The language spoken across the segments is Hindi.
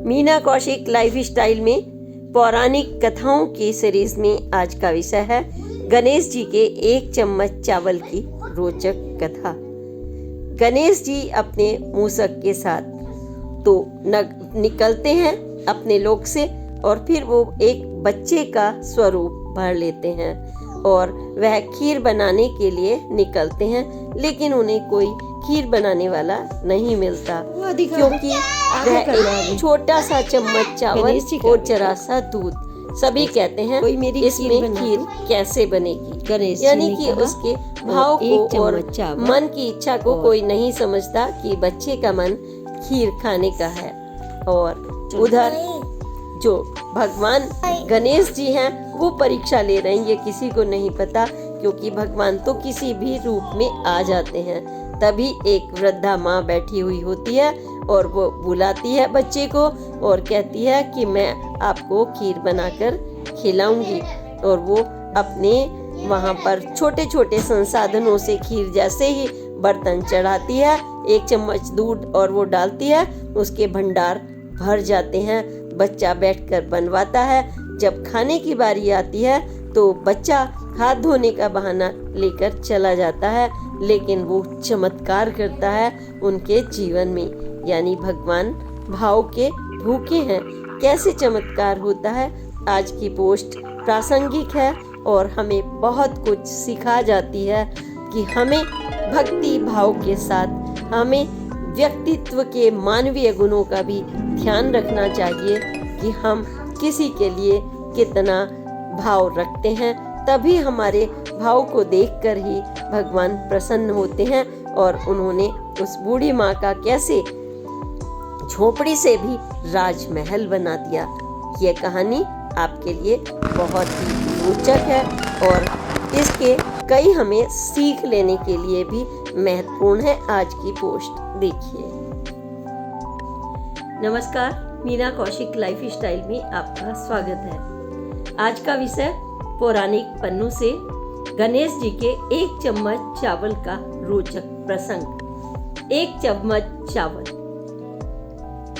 मीना कौशिक लाइफ स्टाइल में पौराणिक कथाओं की सीरीज में आज का विषय है गणेश जी के 1 चम्मच चावल की रोचक कथा। गणेश जी अपने मूसक के साथ तो निकलते हैं अपने लोक से और फिर वो एक बच्चे का स्वरूप भर लेते हैं और वह खीर बनाने के लिए निकलते हैं, लेकिन उन्हें कोई खीर बनाने वाला नहीं मिलता क्योंकि वह एक छोटा सा चम्मच चावल और जरा सा दूध। सभी कहते हैं इसमें खीर कैसे बनेगी, यानी कि उसके भाव को और मन की इच्छा को कोई नहीं समझता कि बच्चे का मन खीर खाने का है। और उधर जो भगवान गणेश जी हैं वो परीक्षा ले रहे हैं, ये किसी को नहीं पता क्योंकि भगवान तो किसी भी रूप में आ जाते हैं। तभी एक वृद्धा माँ बैठी हुई होती है और वो बुलाती है बच्चे को और कहती है कि मैं आपको खीर बनाकर खिलाऊंगी। और वो अपने वहाँ पर छोटे छोटे संसाधनों से खीर जैसे ही बर्तन चढ़ाती है, 1 चम्मच दूध और वो डालती है, उसके भंडार भर जाते हैं। बच्चा बैठकर बनवाता है। जब खाने की बारी आती है तो बच्चा हाथ धोने का बहाना लेकर चला जाता है, लेकिन वो चमत्कार करता है उनके जीवन में, यानी भगवान भाव के भूखे हैं। कैसे चमत्कार होता है, आज की पोस्ट प्रासंगिक है और हमें बहुत कुछ सिखा जाती है कि हमें भक्ति भाव के साथ हमें व्यक्तित्व के मानवीय गुणों का भी ध्यान रखना चाहिए कि हम किसी के लिए कितना भाव रखते हैं। तभी हमारे भाव को देखकर ही भगवान प्रसन्न होते हैं। और उन्होंने उस बूढ़ी माँ का कैसे झोपड़ी से भी राजमहल बना दिया। ये कहानी आपके लिए बहुत ही रोचक है और इसके कई हमें सीख लेने के लिए भी महत्वपूर्ण है। आज की पोस्ट देखिए। नमस्कार, मीना कौशिक लाइफ स्टाइल में आपका स्वागत है। आज का विषय पौराणिक पन्नों से गणेश जी के 1 चम्मच चावल का रोचक प्रसंग। 1 चम्मच चावल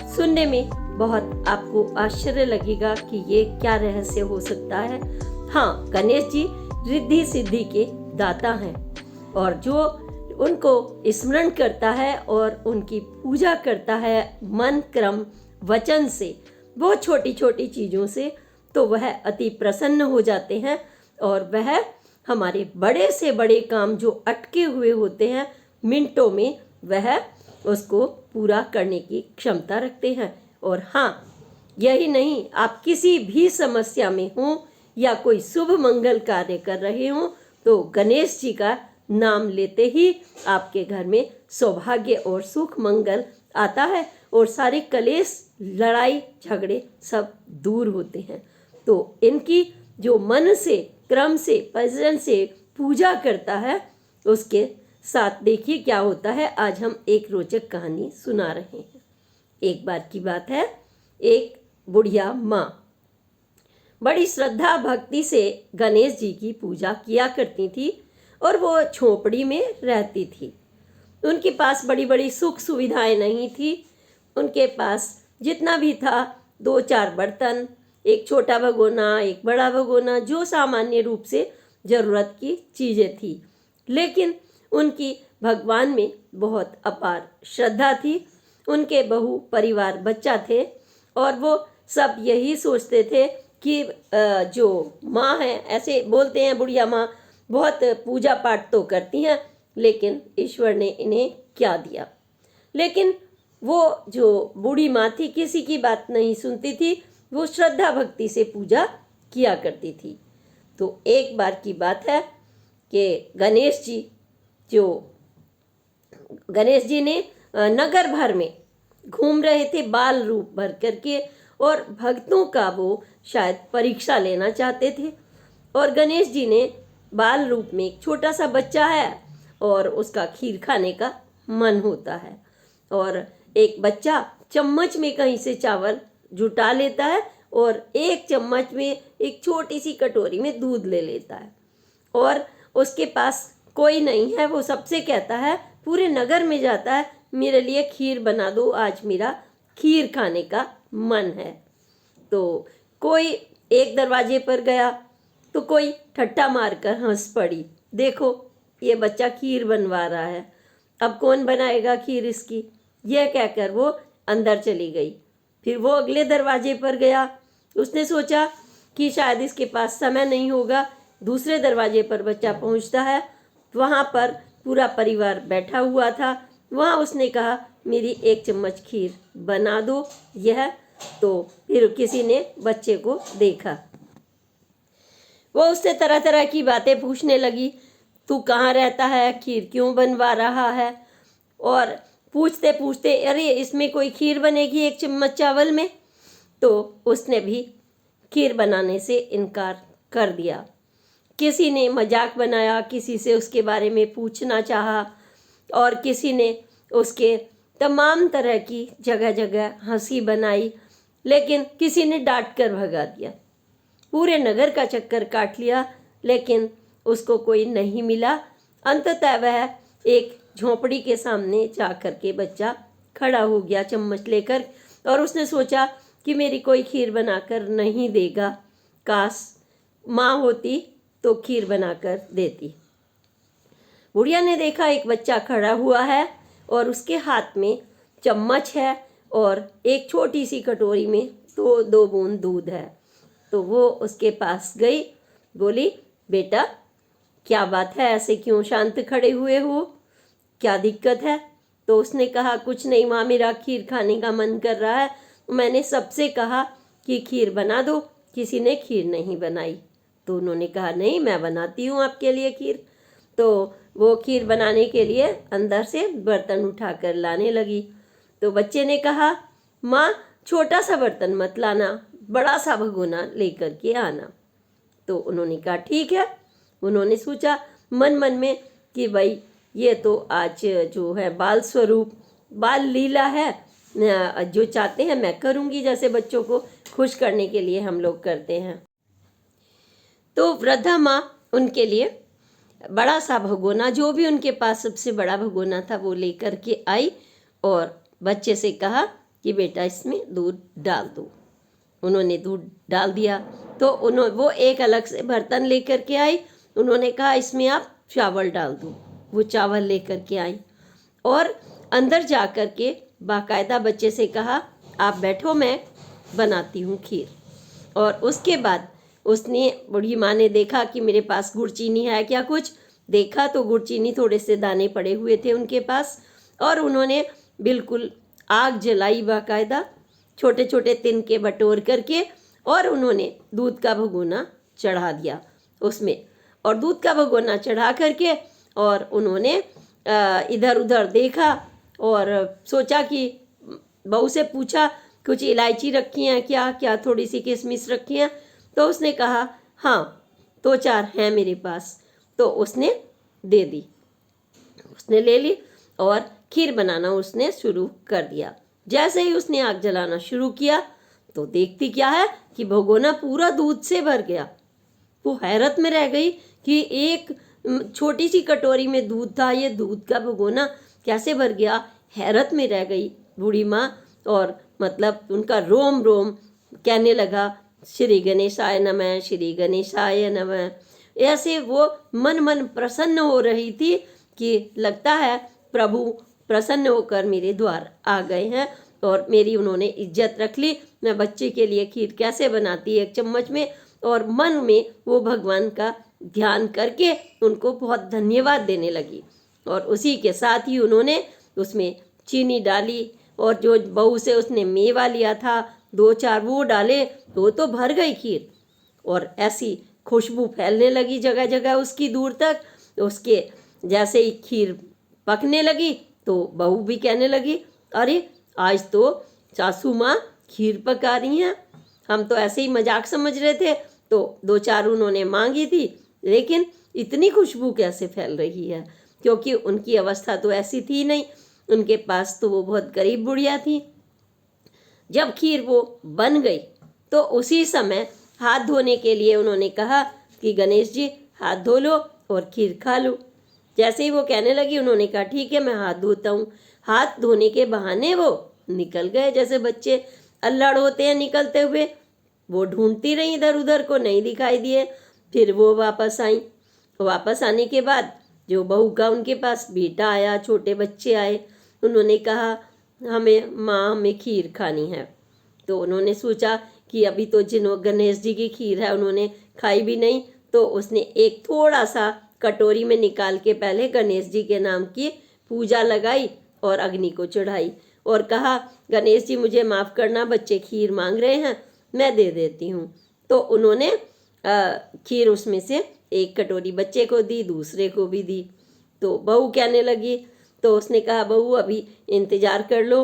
सुनने में बहुत आपको आश्चर्य लगेगा कि ये क्या रहस्य हो सकता है। हाँ, गणेश जी रिद्धि सिद्धि के दाता हैं और जो उनको स्मरण करता है और उनकी पूजा करता है मन क्रम वचन से, बहुत छोटी छोटी चीज़ों से, तो वह अति प्रसन्न हो जाते हैं और वह हमारे बड़े से बड़े काम जो अटके हुए होते हैं मिनटों में वह उसको पूरा करने की क्षमता रखते हैं। और हाँ, यही नहीं, आप किसी भी समस्या में हों या कोई शुभ मंगल कार्य कर रहे हों तो गणेश जी का नाम लेते ही आपके घर में सौभाग्य और सुख मंगल आता है और सारे कलेश लड़ाई झगड़े सब दूर होते हैं। तो इनकी जो मन से क्रम से भजन से पूजा करता है उसके साथ देखिए क्या होता है। आज हम एक रोचक कहानी सुना रहे हैं। एक बार की बात है, एक बुढ़िया माँ बड़ी श्रद्धा भक्ति से गणेश जी की पूजा किया करती थी और वो झोपड़ी में रहती थी। उनके पास बड़ी बड़ी सुख सुविधाएं नहीं थी। उनके पास जितना भी था 2-4 बर्तन, एक छोटा भगोना, एक बड़ा भगोना, जो सामान्य रूप से ज़रूरत की चीज़ें थी। लेकिन उनकी भगवान में बहुत अपार श्रद्धा थी। उनके बहु परिवार बच्चा थे और वो सब यही सोचते थे कि जो माँ है, ऐसे बोलते हैं बुढ़िया माँ बहुत पूजा पाठ तो करती हैं, लेकिन ईश्वर ने इन्हें क्या दिया। लेकिन वो जो बूढ़ी माँ थी किसी की बात नहीं सुनती थी, वो श्रद्धा भक्ति से पूजा किया करती थी। तो एक बार की बात है कि गणेश जी ने नगर भर में घूम रहे थे बाल रूप भर करके और भक्तों का वो शायद परीक्षा लेना चाहते थे। और गणेश जी ने बाल रूप में एक छोटा सा बच्चा है और उसका खीर खाने का मन होता है और एक बच्चा चम्मच में कहीं से चावल जुटा लेता है और 1 चम्मच में एक छोटी सी कटोरी में दूध ले लेता है और उसके पास कोई नहीं है। वो सबसे कहता है, पूरे नगर में जाता है, मेरे लिए खीर बना दो, आज मेरा खीर खाने का मन है। तो कोई एक दरवाजे पर गया तो कोई ठट्ठा मारकर हंस पड़ी, देखो ये बच्चा खीर बनवा रहा है, अब कौन बनाएगा खीर इसकी। यह कहकर वो अंदर चली गई। फिर वो अगले दरवाजे पर गया, उसने सोचा कि शायद इसके पास समय नहीं होगा। दूसरे दरवाजे पर बच्चा पहुंचता है, वहाँ पर पूरा परिवार बैठा हुआ था। वहाँ उसने कहा मेरी 1 चम्मच खीर बना दो यह। तो फिर किसी ने बच्चे को देखा, वो उससे तरह तरह की बातें पूछने लगी, तू कहाँ रहता है, खीर क्यों बनवा रहा है। और पूछते पूछते अरे इसमें कोई खीर बनेगी 1 चम्मच चावल में। तो उसने भी खीर बनाने से इनकार कर दिया। किसी ने मजाक बनाया, किसी से उसके बारे में पूछना चाहा और किसी ने उसके तमाम तरह की जगह जगह हंसी बनाई, लेकिन किसी ने डांट कर भगा दिया। पूरे नगर का चक्कर काट लिया लेकिन उसको कोई नहीं मिला। अंततः वह एक झोंपड़ी के सामने जा कर के बच्चा खड़ा हो गया चम्मच लेकर, और उसने सोचा कि मेरी कोई खीर बनाकर नहीं देगा, काश माँ होती तो खीर बनाकर देती। बुढ़िया ने देखा एक बच्चा खड़ा हुआ है और उसके हाथ में चम्मच है और एक छोटी सी कटोरी में 2 बूंद दूध है। तो वो उसके पास गई, बोली बेटा क्या बात है, ऐसे क्यों शांत खड़े हुए हो, क्या दिक्कत है। तो उसने कहा कुछ नहीं माँ, मेरा खीर खाने का मन कर रहा है, मैंने सबसे कहा कि खीर बना दो, किसी ने खीर नहीं बनाई। तो उन्होंने कहा नहीं मैं बनाती हूँ आपके लिए खीर। तो वो खीर बनाने के लिए अंदर से बर्तन उठाकर लाने लगी। तो बच्चे ने कहा माँ छोटा सा बर्तन मत लाना, बड़ा सा भगोना लेकर के आना। तो उन्होंने कहा ठीक है। उन्होंने सोचा मन मन में कि भाई ये तो आज जो है बाल स्वरूप बाल लीला है, जो चाहते हैं मैं करूँगी, जैसे बच्चों को खुश करने के लिए हम लोग करते हैं। तो वृद्धा माँ उनके लिए बड़ा सा भगोना, जो भी उनके पास सबसे बड़ा भगोना था वो लेकर के आई और बच्चे से कहा कि बेटा इसमें दूध डाल दो। उन्होंने दूध डाल दिया। तो वो एक अलग से बर्तन लेकर के आई, उन्होंने कहा इसमें आप चावल डाल दो। वो चावल लेकर के आई और अंदर जा कर के बाकायदा बच्चे से कहा आप बैठो मैं बनाती हूँ खीर। और उसके बाद उसने, बूढ़ी माँ ने देखा कि मेरे पास गुड़ चीनी है क्या, कुछ देखा तो गुड़ चीनी थोड़े से दाने पड़े हुए थे उनके पास, और उन्होंने बिल्कुल आग जलाई बाकायदा, छोटे छोटे तिनके बटोर करके, और उन्होंने दूध का भगोना चढ़ा दिया उसमें। और दूध का भगोना चढ़ा करके और उन्होंने इधर उधर देखा और सोचा कि बहू से पूछा कुछ इलायची रखी हैं क्या, क्या थोड़ी सी किशमिश रखी हैं। तो उसने कहा हाँ 2-4 हैं मेरे पास। तो उसने दे दी, उसने ले ली और खीर बनाना उसने शुरू कर दिया। जैसे ही उसने आग जलाना शुरू किया तो देखती क्या है कि भगोना पूरा दूध से भर गया। वो हैरत में रह गई कि एक छोटी सी कटोरी में दूध था, ये दूध का भगोना कैसे भर गया। हैरत में रह गई बूढ़ी माँ, और मतलब उनका रोम रोम कहने लगा श्री गणेशाय नमः, श्री गणेशाय नमः। ऐसे वो मन मन प्रसन्न हो रही थी कि लगता है प्रभु प्रसन्न होकर मेरे द्वार आ गए हैं और मेरी उन्होंने इज्जत रख ली। मैं बच्चे के लिए खीर कैसे बनाती 1 चम्मच में, और मन में वो भगवान का ध्यान करके उनको बहुत धन्यवाद देने लगी। और उसी के साथ ही उन्होंने उसमें चीनी डाली और जो बहू से उसने मेवा लिया था 2-4 वो डाले, तो भर गई खीर। और ऐसी खुशबू फैलने लगी जगह जगह उसकी दूर तक। उसके जैसे ही खीर पकने लगी तो बहू भी कहने लगी अरे आज तो सासू माँ खीर पका रही हैं, हम तो ऐसे ही मजाक समझ रहे थे। तो 2-4 उन्होंने मांगी थी, लेकिन इतनी खुशबू कैसे फैल रही है, क्योंकि उनकी अवस्था तो ऐसी थी नहीं, उनके पास तो वो बहुत गरीब बुढ़िया थी। जब खीर वो बन गई तो उसी समय हाथ धोने के लिए उन्होंने कहा कि गणेश जी हाथ धो लो और खीर खा लो। जैसे ही वो कहने लगी उन्होंने कहा ठीक है मैं हाथ धोता हूँ। हाथ धोने के बहाने वो निकल गए। जैसे बच्चे अल्लड़ होते हैं निकलते हुए, वो ढूंढती रही इधर उधर को, नहीं दिखाई दिए। फिर वो वापस आई। वापस आने के बाद जो बहू का उनके पास बेटा आया, छोटे बच्चे आए, उन्होंने कहा हमें खीर खानी है। तो उन्होंने सोचा कि अभी तो गणेश जी की खीर है, उन्होंने खाई भी नहीं, तो उसने एक थोड़ा सा कटोरी में निकाल के पहले गणेश जी के नाम की पूजा लगाई और अग्नि को चढ़ाई और कहा गणेश जी मुझे माफ़ करना, बच्चे खीर मांग रहे हैं, मैं दे देती हूँ। तो उन्होंने खीर उसमें से एक कटोरी बच्चे को दी, दूसरे को भी दी। तो बहू कहने लगी, तो उसने कहा बहू अभी इंतज़ार कर लो,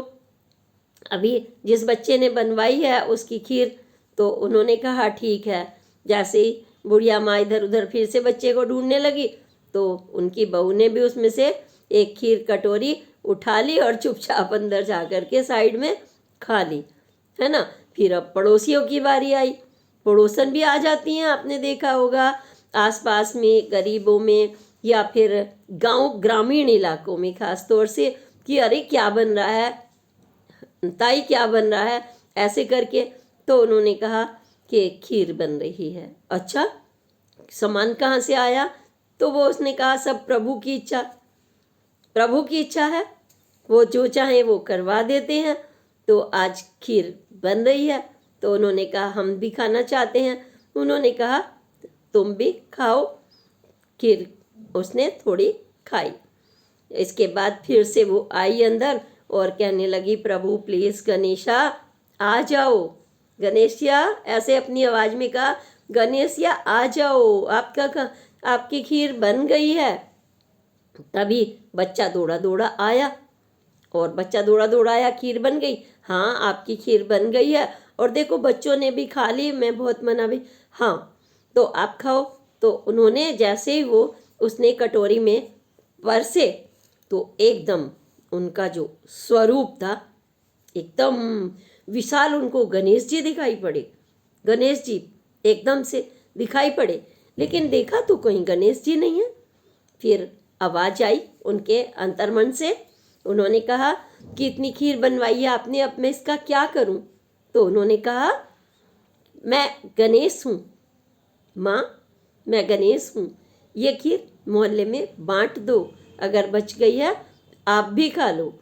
अभी जिस बच्चे ने बनवाई है उसकी खीर। तो उन्होंने कहा ठीक है। जैसे ही बुढ़िया माँ इधर उधर फिर से बच्चे को ढूंढने लगी, तो उनकी बहू ने भी उसमें से एक खीर कटोरी उठा ली और चुपचाप अंदर जा कर के साइड में खा ली, है ना। फिर अब पड़ोसियों की बारी आई। पड़ोसन भी आ जाती हैं, आपने देखा होगा आसपास में, गरीबों में, या फिर गांव ग्रामीण इलाकों में खास तौर से, कि अरे क्या बन रहा है ताई, क्या बन रहा है, ऐसे करके। तो उन्होंने कहा कि खीर बन रही है। अच्छा, सामान कहाँ से आया? तो वो उसने कहा सब प्रभु की इच्छा, प्रभु की इच्छा है, वो जो चाहे वो करवा देते हैं। तो आज खीर बन रही है। तो उन्होंने कहा हम भी खाना चाहते हैं। उन्होंने कहा तुम भी खाओ खीर। उसने थोड़ी खाई। इसके बाद फिर से वो आई अंदर और कहने लगी प्रभु प्लीज़ गणेशा आ जाओ। गणेशिया ऐसे अपनी आवाज़ में कहा, गणेशिया आ जाओ, आपकी खीर बन गई है। तभी बच्चा दौड़ा दौड़ा आया और बच्चा दौड़ा दौड़ा आया, खीर बन गई। हाँ आपकी खीर बन गई है, और देखो बच्चों ने भी खा ली, मैं बहुत मना भी, हाँ तो आप खाओ। तो उन्होंने जैसे ही वो उसने कटोरी में परसे, तो एकदम उनका जो स्वरूप था एकदम विशाल, उनको गणेश जी दिखाई पड़े। गणेश जी एकदम से दिखाई पड़े, लेकिन देखा तो कहीं गणेश जी नहीं है। फिर आवाज़ आई उनके अंतर्मन से, उन्होंने कहा कि इतनी खीर बनवाई है आपने, अब मैं इसका क्या करूं? तो उन्होंने कहा मैं गणेश हूँ माँ, मैं गणेश हूँ, ये खीर मोहल्ले में बांट दो, अगर बच गई है आप भी खा लो।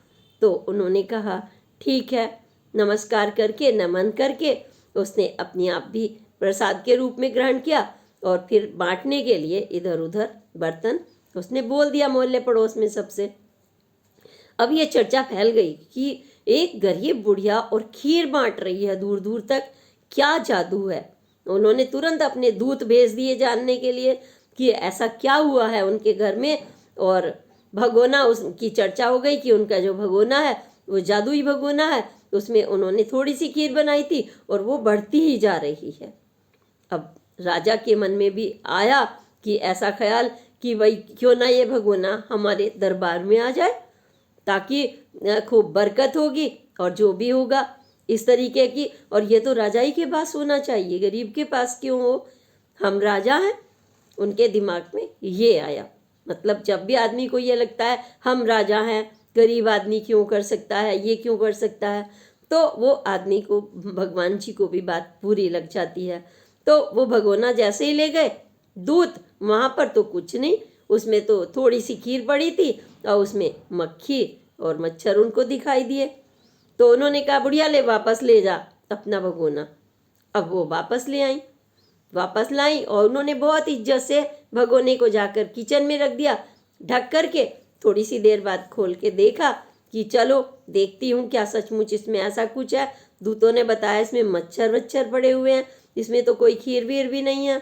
तो उन्होंने कहा ठीक है। नमस्कार करके, नमन करके उसने अपने आप भी प्रसाद के रूप में ग्रहण किया और फिर बांटने के लिए इधर उधर बर्तन उसने बोल दिया मोहल्ले पड़ोस में सबसे। अब ये चर्चा फैल गई कि एक गरीब बुढ़िया और खीर बांट रही है दूर दूर तक, क्या जादू है। उन्होंने तुरंत अपने दूत भेज दिए जानने के लिए कि ऐसा क्या हुआ है उनके घर में। और भगोना, उसकी चर्चा हो गई कि उनका जो भगोना है वो जादुई भगोना है, उसमें उन्होंने थोड़ी सी खीर बनाई थी और वो बढ़ती ही जा रही है। अब राजा के मन में भी आया कि ऐसा ख्याल कि भाई क्यों ना ये भगोना हमारे दरबार में आ जाए, ताकि खूब बरकत होगी और जो भी होगा इस तरीके की। और ये तो राजा ही के पास होना चाहिए, गरीब के पास क्यों हो, हम राजा हैं। उनके दिमाग में ये आया। मतलब जब भी आदमी को ये लगता है हम राजा हैं, गरीब आदमी क्यों कर सकता है, ये क्यों कर सकता है, तो वो आदमी को, भगवान जी को भी बात बुरी लग जाती है। तो वो भगोना जैसे ही ले गए, दूध वहाँ पर तो कुछ नहीं, उसमें तो थोड़ी सी खीर पड़ी थी और उसमें मक्खी और मच्छर उनको दिखाई दिए। तो उन्होंने कहा बुढ़िया ले वापस ले जा अपना भगोना। अब वो वापस ले आई, वापस लाई और उन्होंने बहुत इज्जत से भगोने को जाकर किचन में रख दिया ढक करके। थोड़ी सी देर बाद खोल के देखा कि चलो देखती हूँ क्या सचमुच इसमें ऐसा कुछ है। दूतों ने बताया इसमें मच्छर वच्छर पड़े हुए हैं, इसमें तो कोई खीर वीर भी नहीं है।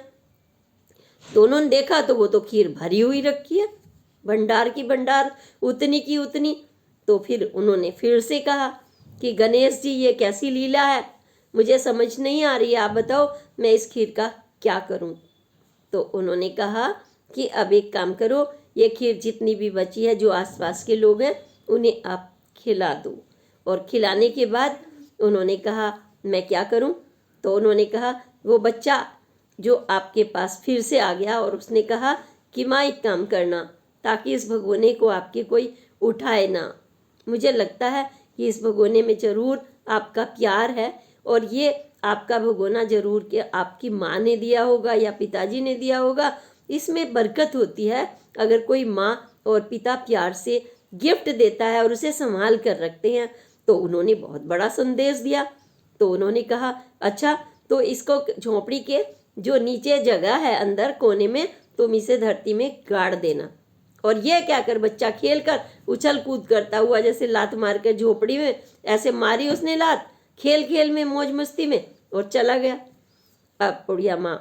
तो उन्होंने देखा तो वो तो खीर भरी हुई रखी है, भंडार की भंडार, उतनी की उतनी। तो फिर उन्होंने फिर से कहा कि गणेश जी ये कैसी लीला है, मुझे समझ नहीं आ रही है, आप बताओ मैं इस खीर का क्या करूं। तो उन्होंने कहा कि अब एक काम करो, ये खीर जितनी भी बची है जो आसपास के लोग हैं उन्हें आप खिला दो। और खिलाने के बाद उन्होंने कहा मैं क्या करूं। तो उन्होंने कहा वो बच्चा जो आपके पास फिर से आ गया और उसने कहा कि माँ एक काम करना, ताकि इस भगोने को आपके कोई उठाए ना, मुझे लगता है कि इस भगोने में जरूर आपका प्यार है और ये आपका भगोना जरूर कि आपकी माँ ने दिया होगा या पिताजी ने दिया होगा। इसमें बरकत होती है अगर कोई माँ और पिता प्यार से गिफ्ट देता है और उसे संभाल कर रखते हैं। तो उन्होंने बहुत बड़ा संदेश दिया। तो उन्होंने कहा अच्छा तो इसको झोंपड़ी के जो नीचे जगह है अंदर कोने में तुम इसे धरती में गाड़ देना। और यह क्या कर बच्चा खेल कर उछल कूद करता हुआ जैसे लात मार कर झोपड़ी में ऐसे मारी उसने लात खेल खेल में मौज मस्ती में और चला गया। अब बुढ़िया माँ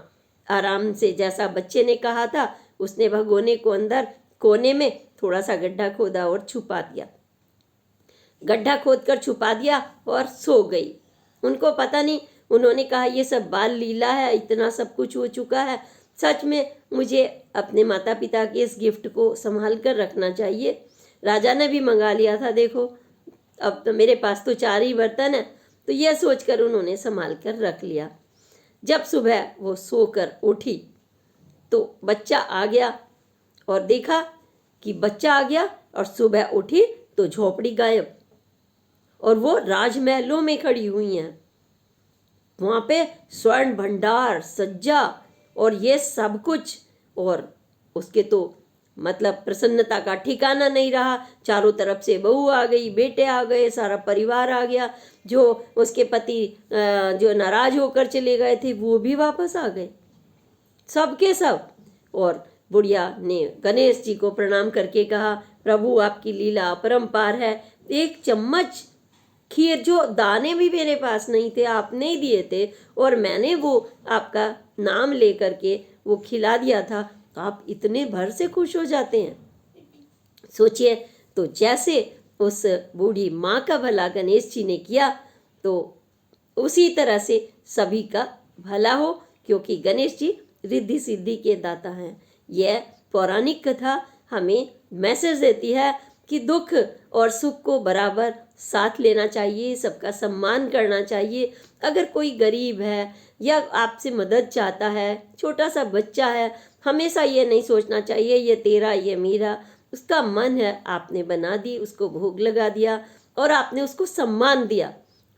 आराम से जैसा बच्चे ने कहा था उसने भगोने को अंदर कोने में थोड़ा सा गड्ढा खोदा और छुपा दिया। गड्ढा खोद कर छुपा दिया और सो गई। उनको पता नहीं, उन्होंने कहा ये सब बाल लीला है, इतना सब कुछ हो चुका है, सच में मुझे अपने माता पिता के इस गिफ्ट को संभाल कर रखना चाहिए। राजा ने भी मंगा लिया था, देखो अब तो मेरे पास तो 4 ही बर्तन है। तो यह सोचकर उन्होंने संभाल कर रख लिया। जब सुबह वो सोकर उठी तो बच्चा आ गया और देखा कि बच्चा आ गया और सुबह उठी तो झोपड़ी गायब और वो राजमहलों में खड़ी हुई हैं। वहाँ पे स्वर्ण भंडार सज्जा और ये सब कुछ, और उसके तो मतलब प्रसन्नता का ठिकाना नहीं रहा। चारों तरफ से बहू आ गई, बेटे आ गए, सारा परिवार आ गया। जो उसके पति जो नाराज होकर चले गए थे वो भी वापस आ गए, सबके सब। और बुढ़िया ने गणेश जी को प्रणाम करके कहा प्रभु आपकी लीला अपरंपार है। 1 चम्मच खीर जो दाने भी मेरे पास नहीं थे आपने ही दिए थे और मैंने वो आपका नाम ले करके वो खिला दिया था, तो आप इतने भर से खुश हो जाते हैं। सोचिए, तो जैसे उस बूढ़ी माँ का भला गणेश जी ने किया तो उसी तरह से सभी का भला हो, क्योंकि गणेश जी रिद्धि सिद्धि के दाता हैं। यह पौराणिक कथा हमें मैसेज देती है कि दुख और सुख को बराबर साथ लेना चाहिए, सबका सम्मान करना चाहिए। अगर कोई गरीब है या आपसे मदद चाहता है, छोटा सा बच्चा है, हमेशा ये नहीं सोचना चाहिए ये तेरा ये मेरा। उसका मन है, आपने बना दी, उसको भोग लगा दिया और आपने उसको सम्मान दिया।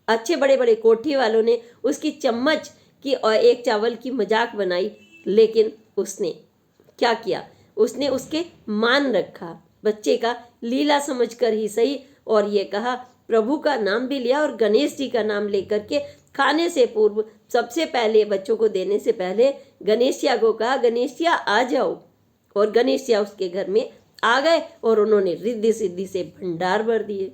अच्छे बड़े बड़े कोठी वालों ने उसकी चम्मच की और 1 चावल की मजाक बनाई, लेकिन उसने क्या किया, उसने उसके मान रखा, बच्चे का लीला समझकर ही सही। और ये कहा प्रभु का नाम भी लिया और गणेश जी का नाम लेकर के खाने से पूर्व सबसे पहले बच्चों को देने से पहले गणेशिया को कहा गणेशिया आ जाओ। और गणेशिया उसके घर में आ गए और उन्होंने रिद्धि सिद्धि से भंडार भर दिए।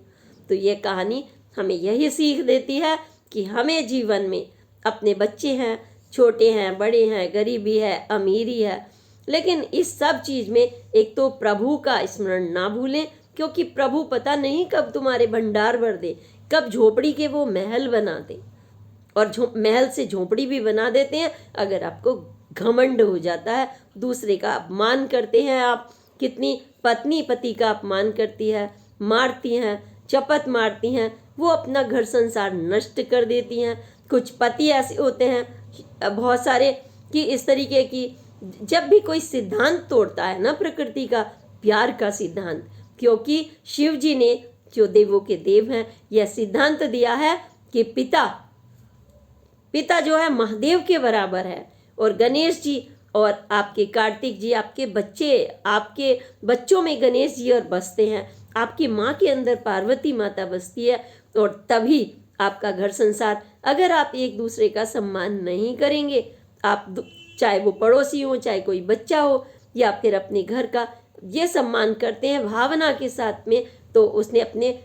तो ये कहानी हमें यही सीख देती है कि हमें जीवन में अपने बच्चे हैं, छोटे हैं, बड़े हैं, गरीबी है, अमीरी है, लेकिन इस सब चीज़ में एक तो प्रभु का स्मरण ना भूलें, क्योंकि प्रभु पता नहीं कब तुम्हारे भंडार भर दे, कब झोपड़ी के वो महल बना दे। और महल से झोपड़ी भी बना देते हैं अगर आपको घमंड हो जाता है, दूसरे का अपमान करते हैं आप। कितनी पत्नी पति का अपमान करती है, मारती हैं, चपत मारती हैं, वो अपना घर संसार नष्ट कर देती हैं। कुछ पति ऐसे होते हैं बहुत सारे कि इस तरीके की, जब भी कोई सिद्धांत तोड़ता है ना प्रकृति का, प्यार का सिद्धांत, क्योंकि शिव जी ने जो देवों के देव हैं यह सिद्धांत दिया है कि पिता जो है महादेव के बराबर है। और गणेश जी और आपके कार्तिक जी, आपके बच्चे, आपके बच्चों में गणेश जी और बसते हैं, आपकी माँ के अंदर पार्वती माता बसती है। और तभी आपका घर संसार, अगर आप एक दूसरे का सम्मान नहीं करेंगे, आप चाहे वो पड़ोसी हो, चाहे कोई बच्चा हो, या फिर अपने घर का ये सम्मान करते हैं भावना के साथ में, तो उसने अपने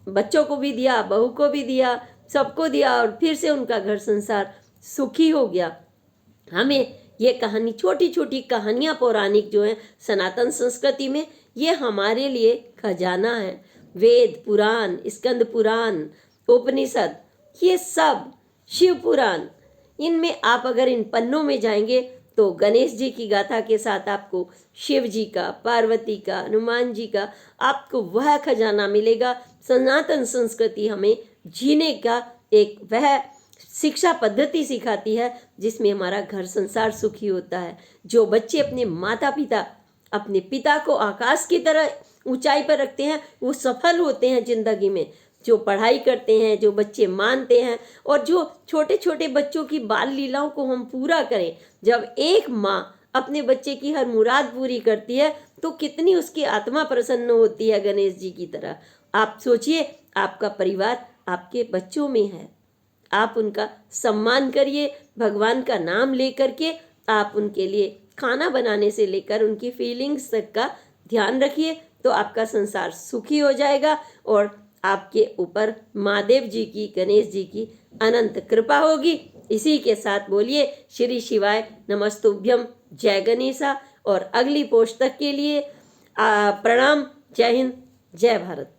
बच्चों को भी दिया, बहू को भी दिया, सबको दिया और फिर से उनका घर संसार सुखी हो गया। हमें ये कहानी, छोटी छोटी कहानियाँ पौराणिक जो हैं सनातन संस्कृति में, ये हमारे लिए खजाना है। वेद पुराण, स्कंद पुराण, उपनिषद, ये सब शिव पुराण, इनमें आप अगर इन पन्नों में जाएंगे तो गणेश जी की गाथा के साथ आपको शिव जी का, पार्वती का, हनुमान जी का, आपको वह खजाना मिलेगा। सनातन संस्कृति हमें जीने का एक वह शिक्षा पद्धति सिखाती है जिसमें हमारा घर संसार सुखी होता है। जो बच्चे अपने माता पिता, अपने पिता को आकाश की तरह ऊंचाई पर रखते हैं वो सफल होते हैं जिंदगी में। जो पढ़ाई करते हैं, जो बच्चे मानते हैं, और जो छोटे छोटे बच्चों की बाल लीलाओं को हम पूरा करें। जब एक माँ अपने बच्चे की हर मुराद पूरी करती है तो कितनी उसकी आत्मा प्रसन्न होती है गणेश जी की तरह। आप सोचिए, आपका परिवार आपके बच्चों में है, आप उनका सम्मान करिए, भगवान का नाम लेकर के आप उनके लिए खाना बनाने से लेकर उनकी फीलिंग्स तक का ध्यान रखिए, तो आपका संसार सुखी हो जाएगा और आपके ऊपर महादेव जी की, गणेश जी की अनंत कृपा होगी। इसी के साथ बोलिए श्री शिवाय नमस्तुभ्यम, जय गणेशा। और अगली पोस्ट तक के लिए प्रणाम। जय हिंद, जय भारत।